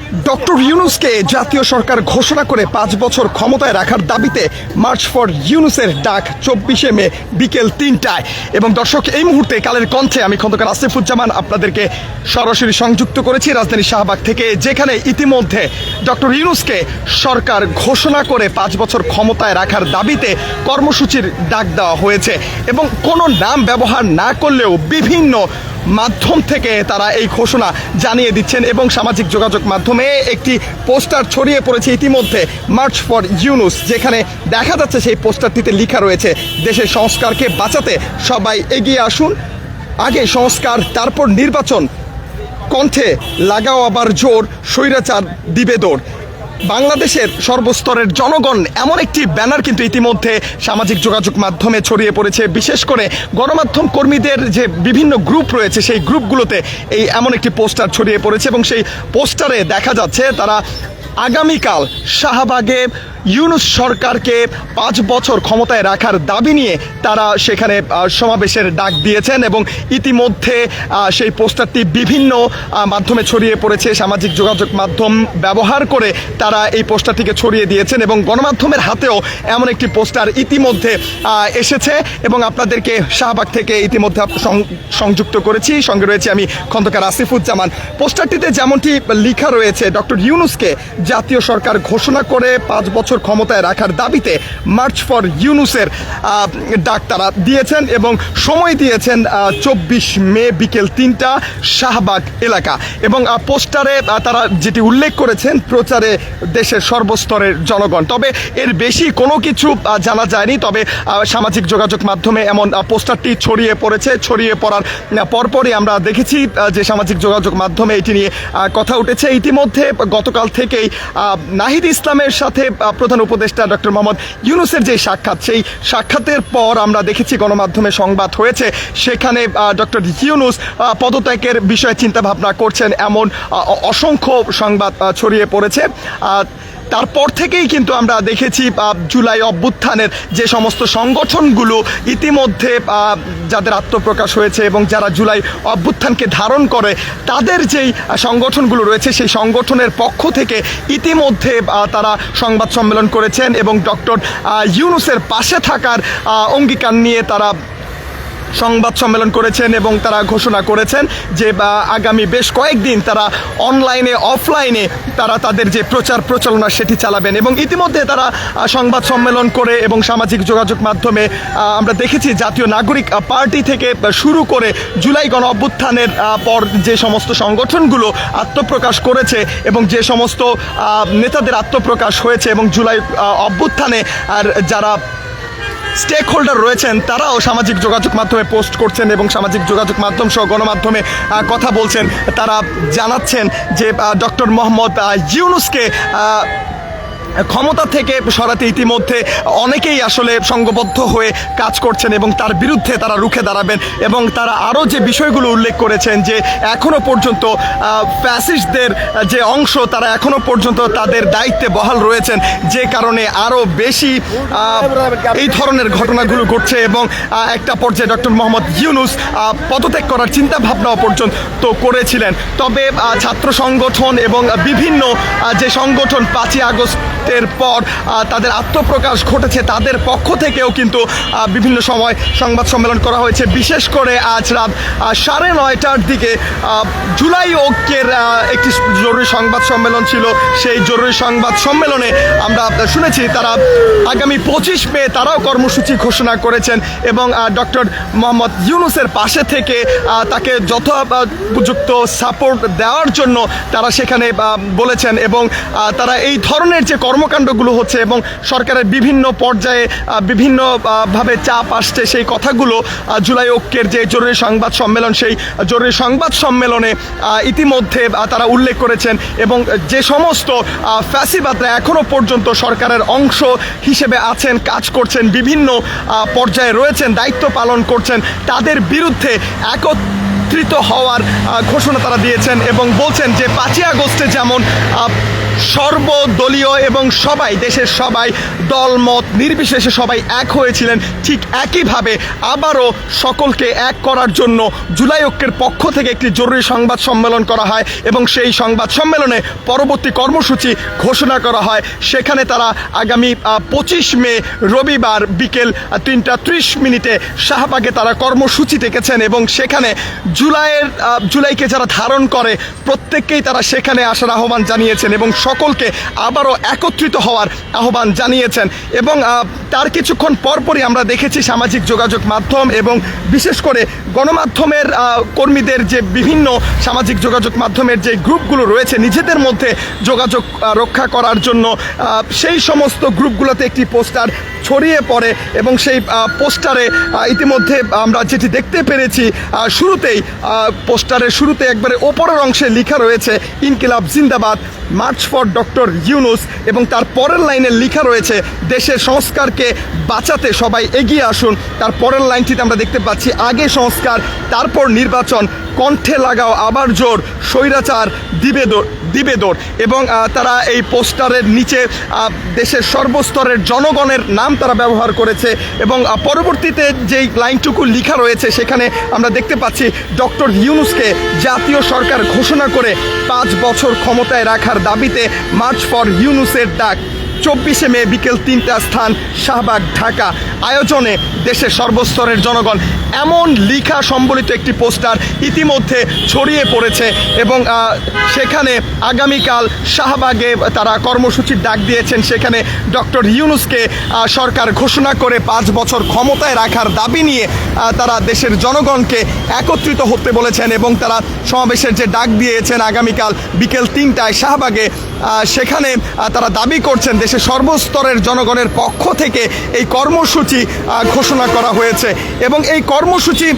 Doctor ইউনূসকে জাতীয় সরকার ঘোষণা করে 5 বছর ক্ষমতায় রাখার দাবিতে মার্চ ফর ইউনূসের ডাক 24শে মে বিকেল 3টায়। এবং দর্শক, এই মুহূর্তে কালের কণ্ঠে আমি খন্দকার আসিফুজ্জামান আপনাদেরকে সরাসরি সংযুক্ত করেছি রাজধানী শাহবাগ থেকে, যেখানে ইতিমধ্যে ডক্টর ইউনূসকে সরকার ঘোষণা করে 5 বছর ক্ষমতায় রাখার দাবিতে কর্মসূচির ডাক দেওয়া হয়েছে। এবং কোনো নাম ব্যবহার না করলেও বিভিন্ন মাধ্যম থেকে তারা এই ঘোষণা জানিয়ে দিচ্ছেন এবং সামাজিক যোগাযোগ মাধ্যমে একটি পোস্টার ছড়িয়ে পড়েছে ইতিমধ্যে মার্চ ফর ইউনূস, যেখানে দেখা যাচ্ছে সেই পোস্টারটিতে লেখা রয়েছে দেশের সংস্কারকে বাঁচাতে সবাই এগিয়ে আসুন, আগে সংস্কার তারপর নির্বাচন, কণ্ঠে লাগাও আবার জোর, স্বৈরাচার দিবে দৌড়। বাংলাদেশের সর্বস্তরের জনগণ এমন একটি ব্যানার কিন্তু ইতিমধ্যে সামাজিক যোগাযোগ মাধ্যমে ছড়িয়ে পড়েছে। বিশেষ করে গণমাধ্যম কর্মীদের যে বিভিন্ন গ্রুপ রয়েছে সেই গ্রুপগুলোতে এমন একটি পোস্টার ছড়িয়ে পড়েছে এবং সেই পোস্টারে দেখা যাচ্ছে তারা আগামীকাল শাহবাগে ইউনূস সরকারকে 5 বছর ক্ষমতায় রাখার দাবি নিয়ে তারা সেখানে সমাবেশের ডাক দিয়েছেন এবং ইতিমধ্যে সেই পোস্টারটি বিভিন্ন মাধ্যমে ছড়িয়ে পড়েছে। সামাজিক যোগাযোগ মাধ্যম ব্যবহার করে তারা এই পোস্টারটিকে ছড়িয়ে দিয়েছেন এবং গণমাধ্যমের হাতেও এমন একটি পোস্টার ইতিমধ্যে এসেছে এবং আপনাদেরকে শাহবাগ থেকে ইতিমধ্যে সংযুক্ত করেছি। সঙ্গে রয়েছে আমি খন্দকার আসিফুজ্জামান। পোস্টারটিতে যেমনটি লেখা রয়েছে, ডক্টর ইউনূসকে জাতীয় সরকার ঘোষণা করে 5 বছর ক্ষমতায় রাখার দাবিতে মার্চ ফর ইউনূসের ডাক তারা দিয়েছেন এবং সময় দিয়েছেন 24 মে বিকেল 3টা শাহবাগ এলাকা। এবং পোস্টারে তারা যেটি উল্লেখ করেছেন, প্রচারে দেশের সর্বস্তরের জনগণ। তবে এর বেশি কোনো কিছু জানা যায়নি। তবে সামাজিক যোগাযোগ মাধ্যমে এমন পোস্টারটি ছড়িয়ে পড়েছে। ছড়িয়ে পড়ার পরপরই আমরা দেখেছি যে সামাজিক যোগাযোগ মাধ্যমে এটি নিয়ে কথা উঠেছে। ইতিমধ্যে গতকাল থেকেই নাহিদ ইসলামের সাথে প্রধান উপদেষ্টা ডক্টর মোহাম্মদ ইউনূসের যে সাক্ষাৎ, সেই সাক্ষাতের পর আমরা দেখেছি গণমাধ্যমে সংবাদ হয়েছে, সেখানে ডক্টর ইউনূস পদত্যাগের বিষয়ে চিন্তাভাবনা করছেন এমন অসংখ্য সংবাদ ছড়িয়ে পড়েছে। তারপর থেকেই কিন্তু আমরা দেখেছি জুলাই অভ্যুত্থানের যে সমস্ত সংগঠনগুলো ইতিমধ্যে যাদের আত্মপ্রকাশ হয়েছে এবং যারা জুলাই অভ্যুত্থানকে ধারণ করে তাদের যেই সংগঠনগুলো রয়েছে সেই সংগঠনের পক্ষ থেকে ইতিমধ্যে তারা সংবাদ সম্মেলন করেছেন এবং ডক্টর ইউনূসের পাশে থাকার অঙ্গীকার নিয়ে তারা সংবাদ সম্মেলন করেছেন এবং তারা ঘোষণা করেছেন যে আগামী বেশ কয়েকদিন তারা অনলাইনে অফলাইনে তারা তাদের যে প্রচার প্রচারণা সেটি চালাবেন। এবং ইতিমধ্যে তারা সংবাদ সম্মেলন করে এবং সামাজিক যোগাযোগ মাধ্যমে আমরা দেখেছি জাতীয় নাগরিক পার্টি থেকে শুরু করে জুলাই গণ অভ্যুত্থানের পর যে সমস্ত সংগঠনগুলো আত্মপ্রকাশ করেছে এবং যে সমস্ত নেতাদের আত্মপ্রকাশ হয়েছে এবং জুলাই অভ্যুত্থানে আর যারা স্টেক হোল্ডার রয়েছেন তারাও সামাজিক যোগাযোগ মাধ্যমে পোস্ট করছেন এবং সামাজিক যোগাযোগ মাধ্যম সহ গণমাধ্যমে কথা বলছেন। তারা জানাচ্ছেন যে ডক্টর মোহাম্মদ ইউনূসকে ক্ষমতা থেকে সরাতে ইতিমধ্যে অনেকেই আসলে সংঘবদ্ধ হয়ে কাজ করছেন এবং তার বিরুদ্ধে তারা রুখে দাঁড়াবেন। এবং তারা আরও যে বিষয়গুলো উল্লেখ করেছেন যে এখনও পর্যন্ত ফ্যাসিস্টদের যে অংশ তারা এখনও পর্যন্ত তাদের দায়িত্বে বহাল রয়েছেন, যে কারণে আরও বেশি এই ধরনের ঘটনাগুলো ঘটছে। এবং একটা পর্যায়ে ডক্টর মোহাম্মদ ইউনূস পদত্যাগ করার চিন্তা ভাবনাও পর্যন্ত করেছিলেন। তবে ছাত্র সংগঠন এবং বিভিন্ন যে সংগঠন 5ই আগস্টের পর তাদের আত্মপ্রকাশ ঘটেছে তাদের পক্ষ থেকেও কিন্তু বিভিন্ন সময় সংবাদ সম্মেলন করা হয়েছে। বিশেষ করে আজ রাত 9:30টার দিকে জুলাই ঐক্যের একটি জরুরি সংবাদ সম্মেলন ছিল। সেই জরুরি সংবাদ সম্মেলনে আমরা শুনেছি তারা আগামী 25 মে তারাও কর্মসূচি ঘোষণা করেছেন এবং ডক্টর মোহাম্মদ ইউনূসের পাশে থেকে তাকে যথোপযুক্ত সাপোর্ট দেওয়ার জন্য তারা সেখানে বলেছেন। এবং তারা এই ধরনের যে কর্মকাণ্ডগুলো হচ্ছে এবং সরকারের বিভিন্ন পর্যায়ে বিভিন্নভাবে চাপ আসছে সেই কথাগুলো জুলাই ঐক্যের যে জরুরি সংবাদ সম্মেলন সেই জরুরি সংবাদ সম্মেলনে ইতিমধ্যে তারা উল্লেখ করেছেন। এবং যে সমস্ত ফ্যাসিবাদরা এখনও পর্যন্ত সরকারের অংশ হিসেবে আছেন, কাজ করছেন, বিভিন্ন পর্যায়ে রয়েছেন, দায়িত্ব পালন করছেন, তাদের বিরুদ্ধে একত্রিত হওয়ার ঘোষণা তারা দিয়েছেন এবং বলছেন যে 5ই আগস্টে যেমন সর্বদলীয় এবং সবাই দেশের সবাই দলমত নির্বিশেষে সবাই এক হয়েছিলেন, ঠিক একইভাবে আবারও সকলকে এক করার জন্য জুলাই ঐক্যের পক্ষ থেকে একটি জরুরি সংবাদ সম্মেলন করা হয় এবং সেই সংবাদ সম্মেলনে পরবর্তী কর্মসূচি ঘোষণা করা হয়। সেখানে তারা আগামী 25 মে রবিবার বিকেল 3:30 শাহবাগে তারা কর্মসূচি ডেকেছেন এবং সেখানে জুলাইকে যারা ধারণ করে প্রত্যেককেই তারা সেখানে আসার আহ্বান জানিয়েছেন এবং সকলকে আবারও একত্রিত হওয়ার আহ্বান জানিয়েছেন। এবং তার কিছুক্ষণ পরপরই আমরা দেখেছি সামাজিক যোগাযোগ মাধ্যম এবং বিশেষ করে গণমাধ্যমের কর্মীদের যে বিভিন্ন সামাজিক যোগাযোগ মাধ্যমের যে গ্রুপগুলো রয়েছে নিজেদের মধ্যে যোগাযোগ রক্ষা করার জন্য সেই সমস্ত গ্রুপগুলোতে একটি পোস্টার ছড়িয়ে পড়ে এবং সেই পোস্টারে ইতিমধ্যে আমরা যেটি দেখতে পেরেছি পোস্টারের শুরুতে একবারে ওপরের অংশে লেখা রয়েছে ইনকিলাব জিন্দাবাদ, মার্চ ফর ডক্টর ইউনূস, এবং তার পরের লাইনে লেখা রয়েছে দেশের সংস্কারকে বাঁচাতে সবাই এগিয়ে আসুন। তার পরের লাইনটিতে আমরা দেখতে পাচ্ছি আগে সংস্কার তারপর নির্বাচন, কণ্ঠে লাগাও আবার জোর, স্বৈরাচার দিবে দৌড়। এবং তারা এই পোস্টারের নিচে দেশের সর্বস্তরের জনগণের নাম তারা ব্যবহার করেছে এবং পরবর্তীতে যেই লাইনটুকু লেখা রয়েছে সেখানে আমরা দেখতে পাচ্ছি ডক্টর ইউনূসকে জাতীয় সরকার ঘোষণা করে 5 বছর ক্ষমতায় রাখার দাবিতে মার্চ ফর ইউনূসের ডাক, 24 মে বিকেল 3টা, স্থান শাহবাগ, ঢাকা, আয়োজনে দেশের সর্বস্তরের জনগণ। এমন লেখা সম্বলিত একটি পোস্টার ইতিমধ্যে ছড়িয়ে পড়েছে এবং সেখানে আগামীকাল শাহবাগে তারা কর্মসূচির ডাক দিয়েছেন। সেখানে ডক্টর ইউনূসকে সরকার ঘোষণা করে 5 বছর ক্ষমতায় রাখার দাবি নিয়ে তারা দেশের জনগণকে একত্রিত হতে বলেছেন এবং তারা সমাবেশের যে ডাক দিয়েছেন আগামীকাল বিকেল 3টায় শাহবাগে, সেখানে তারা দাবি করছেন দেশের সর্বস্তরের জনগণের পক্ষ থেকে এই কর্মসূচি ঘোষণা করা হয়েছে এবং এই কর্মসূচি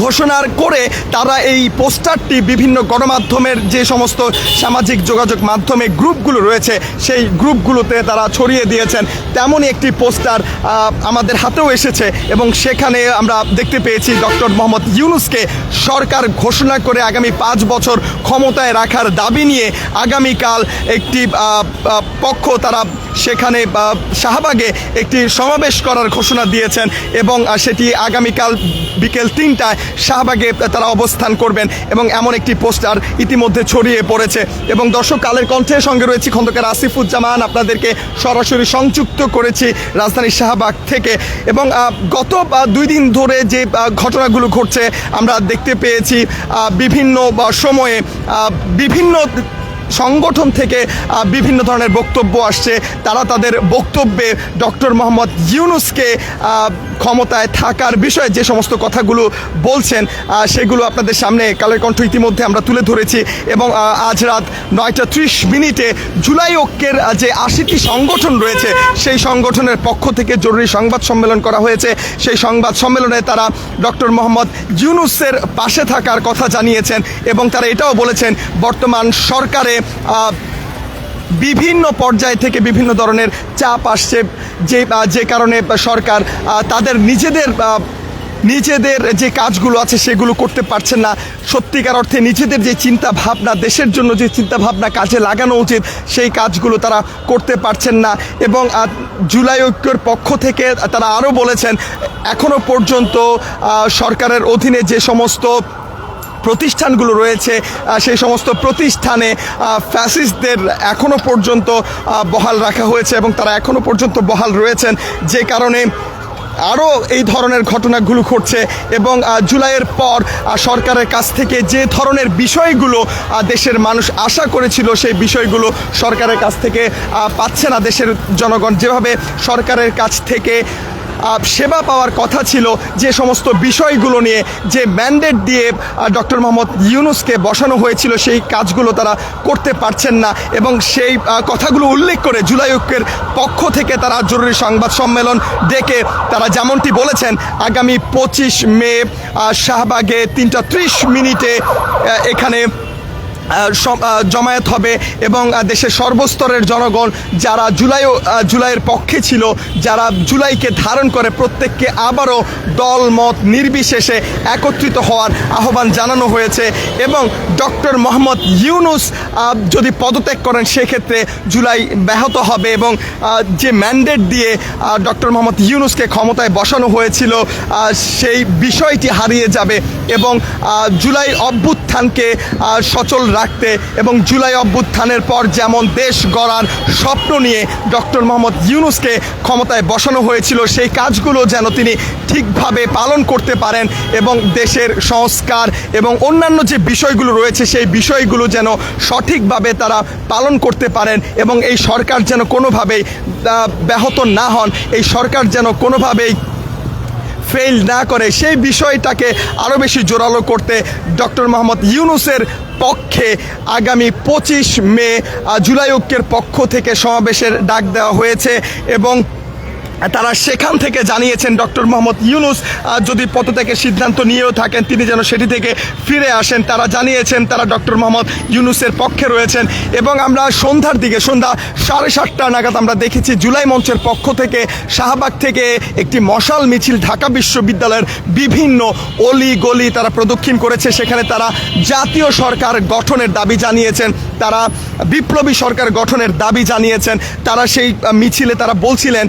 ঘোষণা করে তারা এই পোস্টারটি বিভিন্ন গণমাধ্যমের যে সমস্ত সামাজিক যোগাযোগ মাধ্যমে গ্রুপগুলো রয়েছে সেই গ্রুপগুলোতে তারা ছড়িয়ে দিয়েছেন। তেমনই একটি পোস্টার আমাদের হাতেও এসেছে এবং সেখানে আমরা দেখতে পেয়েছি ডক্টর মোহাম্মদ ইউনূসকে সরকার ঘোষণা করে আগামী 5 বছর ক্ষমতায় রাখার দাবি নিয়ে আগামীকাল একটি পক্ষ তারা সেখানে শাহবাগে একটি সমাবেশ করার ঘোষণা দিয়েছেন এবং সেটি আগামীকাল বিকেল 3টায় শাহবাগে তারা অবস্থান করবেন এবং এমন একটি পোস্টার ইতিমধ্যে ছড়িয়ে পড়েছে। এবং দর্শক, কালের কণ্ঠের সঙ্গে রয়েছি খন্দকার আসিফুজ্জামান, আপনাদেরকে সরাসরি সংযুক্ত করেছি রাজধানীর শাহবাগ থেকে। এবং গত 2 দিন ধরে যে ঘটনাগুলো ঘটছে আমরা দেখতে পেয়েছি বিভিন্ন সময়ে বিভিন্ন সংগঠন থেকে বিভিন্ন ধরনের বক্তব্য আসছে। তারা তাদের বক্তব্যে ডক্টর মোহাম্মদ ইউনূসকে ক্ষমতায় থাকার বিষয়ে যে সমস্ত কথাগুলো বলছেন সেগুলো আপনাদের সামনে কালের কণ্ঠ ইতিমধ্যে আমরা তুলে ধরেছি। এবং আজ রাত 9:30 জুলাই ঐক্যের যে 80টি সংগঠন রয়েছে সেই সংগঠনের পক্ষ থেকে জরুরি সংবাদ সম্মেলন করা হয়েছে। সেই সংবাদ সম্মেলনে তারা ডক্টর মোহাম্মদ ইউনূসের পাশে থাকার কথা জানিয়েছেন এবং তারা এটাও বলেছেন বর্তমান সরকারে বিভিন্ন পর্যায় থেকে বিভিন্ন ধরনের চাপ আসছে যে কারণে সরকার তাদের নিজেদের যে কাজগুলো আছে সেগুলো করতে পারছেন না। সত্যিকার অর্থে নিজেদের যে চিন্তা ভাবনা, দেশের জন্য যে চিন্তা ভাবনা কাজে লাগানো উচিত সেই কাজগুলো তারা করতে পারছেন না। এবং জুলাই ঐক্যের পক্ষ থেকে তারা আরও বলেছেন এখনো পর্যন্ত সরকারের অধীনে যে সমস্ত প্রতিষ্ঠানগুলো রয়েছে সেই সমস্ত প্রতিষ্ঠানে ফ্যাসিস্টদের এখনো পর্যন্ত বহাল রাখা হয়েছে এবং তারা এখনো পর্যন্ত বহাল রয়েছেন, যে কারণে আরও এই ধরনের ঘটনাগুলো ঘটছে। এবং জুলাইয়ের পর সরকারের কাছ থেকে যে ধরনের বিষয়গুলো দেশের মানুষ আশা করেছিল সেই বিষয়গুলো সরকারের কাছ থেকে পাচ্ছে না। দেশের জনগণ যেভাবে সরকারের কাছ থেকে সেবা পাওয়ার কথা ছিল, যে সমস্ত বিষয়গুলো নিয়ে যে ম্যান্ডেট দিয়ে ডক্টর মোহাম্মদ ইউনূসকে বসানো হয়েছিল সেই কাজগুলো তারা করতে পারছেন না। এবং সেই কথাগুলো উল্লেখ করে জুলাই ঐক্যের পক্ষ থেকে তারা জরুরি সংবাদ সম্মেলন ডেকে তারা যেমনটি বলেছেন আগামী 25 মে শাহবাগে 3:30 এখানে জমায়েত হবে এবং দেশের সর্বস্তরের জনগণ যারা জুলাইয়ের পক্ষে ছিল, যারা জুলাইকে ধারণ করে, প্রত্যেককে আবারও দল মত নির্বিশেষে একত্রিত হওয়ার আহ্বান জানানো হয়েছে। এবং ডক্টর মোহাম্মদ ইউনূস যদি পদত্যাগ করেন সেক্ষেত্রে জুলাই ব্যাহত হবে এবং যে ম্যান্ডেট দিয়ে ডক্টর মোহাম্মদ ইউনূসকে ক্ষমতায় বসানো হয়েছিল সেই বিষয়টি হারিয়ে যাবে এবং জুলাই অভ্যুত্থানকে সচল রাখতে এবং জুলাই অভ্যুত্থানের পর যেমন দেশ গড়ার স্বপ্ন নিয়ে ডক্টর মোহাম্মদ ইউনূসকে ক্ষমতায় বসানো হয়েছিল সেই কাজগুলো যেন তিনি ঠিকভাবে পালন করতে পারেন এবং দেশের সংস্কার এবং অন্যান্য যে বিষয়গুলো রয়েছে সেই বিষয়গুলো যেন সঠিকভাবে তারা পালন করতে পারেন এবং এই সরকার যেন কোনোভাবেই ব্যাহত না হন, এই সরকার যেন কোনোভাবেই ফেল না করে, সেই বিষয়টাকে আরও বেশি জোরালো করতে ডক্টর মোহাম্মদ ইউনূসের পক্ষে আগামী 25 মে জুলাই ঐক্যের পক্ষ থেকে সমাবেশের ডাক দেওয়া হয়েছে এবং তারা সেখান থেকে জানিয়েছেন ডক্টর মোহাম্মদ ইউনূস যদি পদত্যাগের সিদ্ধান্ত নিয়েও থাকেন তিনি যেন সেটি থেকে ফিরে আসেন। তারা জানিয়েছেন তারা ডক্টর মোহাম্মদ ইউনূসের পক্ষে রয়েছেন এবং আমরা সন্ধ্যার দিকে সন্ধ্যা 7:30 নাগাদ আমরা দেখেছি জুলাই মঞ্চের পক্ষ থেকে শাহবাগ থেকে একটি মশাল মিছিল ঢাকা বিশ্ববিদ্যালয়ের বিভিন্ন অলি গলি তারা প্রদক্ষিণ করেছে। সেখানে তারা জাতীয় সরকার গঠনের দাবি জানিয়েছেন, তারা বিপ্লবী সরকার গঠনের দাবি জানিয়েছেন। তারা সেই মিছিলে তারা বলছিলেন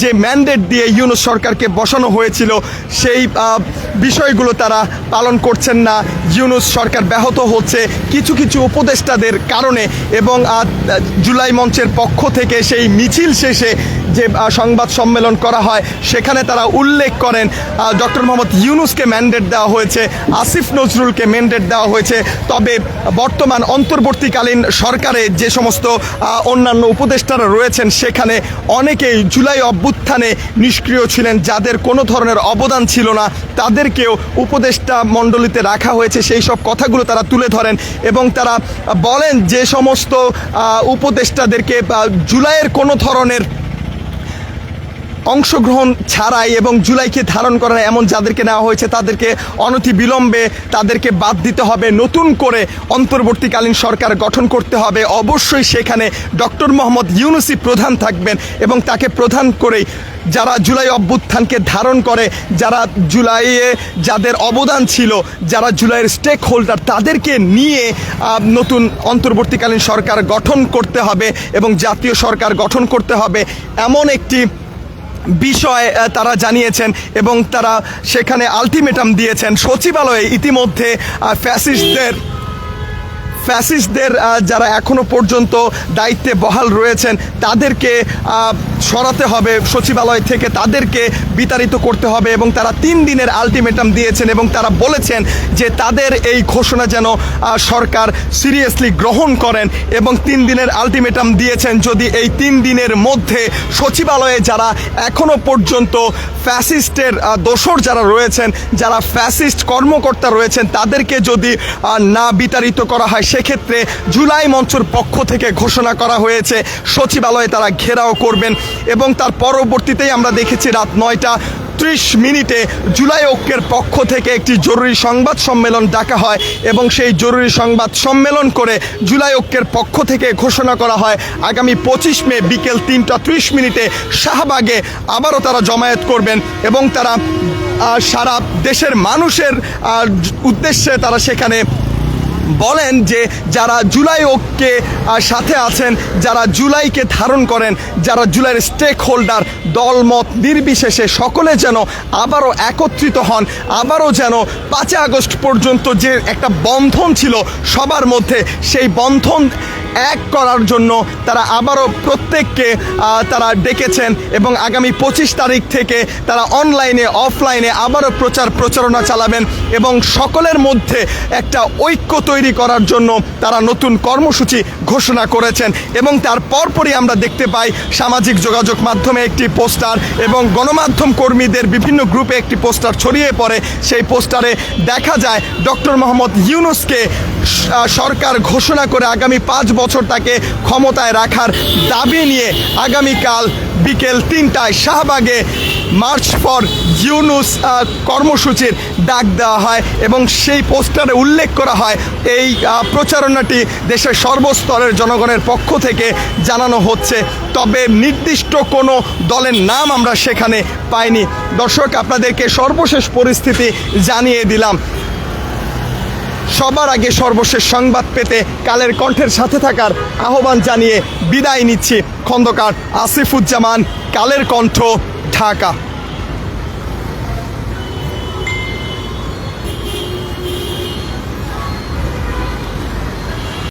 যে ম্যান্ডেট দিয়ে ইউনূস সরকারকে বসানো হয়েছিল সেই বিষয়গুলো তারা পালন করছেন না, ইউনূস সরকার ব্যাহত হচ্ছে কিছু কিছু উপদেষ্টাদের কারণে। এবং জুলাই মঞ্চের পক্ষ থেকে সেই মিছিল শেষে যে সংবাদ সম্মেলন করা হয় সেখানে তারা উল্লেখ করেন ডক্টর মোহাম্মদ ইউনূসকে ম্যান্ডেট দেওয়া হয়েছে, আসিফ নজরুলকে ম্যান্ডেট দেওয়া হয়েছে, তবে বর্তমান অন্তর্বর্তীকালীন সরকারে যে সমস্ত অন্যান্য উপদেষ্টারা রয়েছেন সেখানে অনেকেই জুলাই অভ্যুত্থানে নিষ্ক্রিয় ছিলেন, যাদের কোনো ধরনের অবদান ছিল না, তাদেরকেও উপদেষ্টা মণ্ডলীতে রাখা হয়েছে। সেই সব কথাগুলো তারা তুলে ধরেন এবং তারা বলেন যে সমস্ত উপদেষ্টাদেরকে জুলাইয়ের কোনো ধরনের অংশগ্রহণ ছাড়াই এবং জুলাইকে ধারণ করা এমন যাদেরকে নেওয়া হয়েছে তাদেরকে অনতিবিলম্বে তাদেরকে বাদ দিতে হবে, নতুন করে অন্তর্বর্তীকালীন সরকার গঠন করতে হবে। অবশ্যই সেখানে ডক্টর মোহাম্মদ ইউনূসই প্রধান থাকবেন এবং তাকে প্রধান করেই যারা জুলাই অভ্যুত্থানকে ধারণ করে, যারা জুলাইয়ে যাদের অবদান ছিল, যারা জুলাইয়ের স্টেক হোল্ডার, তাদেরকে নিয়ে নতুন অন্তর্বর্তীকালীন সরকার গঠন করতে হবে এবং জাতীয় সরকার গঠন করতে হবে এমন একটি বিষয় তারা জানিয়েছেন এবং তারা সেখানে আলটিমেটাম দিয়েছেন। সচিবালয়ে ইতিমধ্যে ফ্যাসিস্টদের যারা এখনো পর্যন্ত দায়িত্বে বহাল রয়েছেন তাদেরকে সরাতে হবে সচিবালয় থেকে, তাদেরকে বিতাড়িত করতে হবে এবং তারা 3 দিনের আলটিমেটাম দিয়েছেন এবং তারা বলেছেন যে তাদের এই ঘোষণা যেন সরকার সিরিয়াসলি গ্রহণ করেন এবং 3 দিনের আলটিমেটাম দিয়েছেন। যদি এই 3 দিনের মধ্যে সচিবালয়ে যারা এখনো পর্যন্ত ফ্যাসিস্টের দোসর যারা রয়েছেন, যারা ফ্যাসিস্ট কর্মকর্তা রয়েছেন, তাদেরকে যদি না বিতাড়িত করা হয় সেক্ষেত্রে জুলাই মঞ্চের পক্ষ থেকে ঘোষণা করা হয়েছে সচিবালয়ে তারা ঘেরাও করবেন। এবং তার পরবর্তীতেই আমরা দেখেছি রাত 9:30 জুলাই ঐক্যের পক্ষ থেকে একটি জরুরি সংবাদ সম্মেলন ডাকা হয় এবং সেই জরুরি সংবাদ সম্মেলন করে জুলাই ঐক্যের পক্ষ থেকে ঘোষণা করা হয় আগামী 25 মে বিকেল 3:30 শাহবাগে আবারও তারা জমায়েত করবেন এবং তারা সারা দেশের মানুষের উদ্দেশ্যে তারা সেখানে বলেন যে যারা জুলাই ঐক্যে সাথে আছেন, যারা জুলাইকে ধারণ করেন, যারা জুলাইয়ের স্টেক হোল্ডার, দলমত নির্বিশেষে সকলে যেন আবারও একত্রিত হন, আবারও যেন 5 আগস্ট পর্যন্ত যে একটা বন্ধন ছিল সবার মধ্যে সেই বন্ধন এক করার জন্য তারা আবারও প্রত্যেককে তারা ডেকেছেন এবং আগামী 25 তারিখ থেকে তারা অনলাইনে অফলাইনে আবারও প্রচারণা চালাবেন এবং সকলের মধ্যে একটা ঐক্য তৈরি করার জন্য তারা নতুন কর্মসূচি ঘোষণা করেছেন। এবং তার পরপরই আমরা দেখতে পাই সামাজিক যোগাযোগ মাধ্যমে একটি পোস্টার এবং গণমাধ্যম কর্মীদের বিভিন্ন গ্রুপে একটি পোস্টার ছড়িয়ে পড়ে। সেই পোস্টারে দেখা যায় ডক্টর মোহাম্মদ ইউনূসকে সরকার ঘোষণা করে আগামী 5 বছর তাকে ক্ষমতায় রাখার দাবি নিয়ে আগামীকাল বিকেল 3টায় শাহবাগে মার্চ ফর ইউনুস কর্মসূচির ডাক দেওয়া হয় এবং সেই পোস্টারে উল্লেখ করা হয় এই প্রচারণাটি দেশের সর্বস্তরের জনগণের পক্ষ থেকে জানানো হচ্ছে। তবে নির্দিষ্ট কোনো দলের নাম আমরা সেখানে পাইনি। দর্শক, আপনাদেরকে সর্বশেষ পরিস্থিতি জানিয়ে দিলাম। সবার আগে সর্বশেষ সংবাদ পেতে কালের কণ্ঠের সাথে থাকার আহ্বান জানিয়ে বিদায় নিচ্ছি। খন্দকার আসিফুজ্জামান, কালের কণ্ঠ, ঢাকা।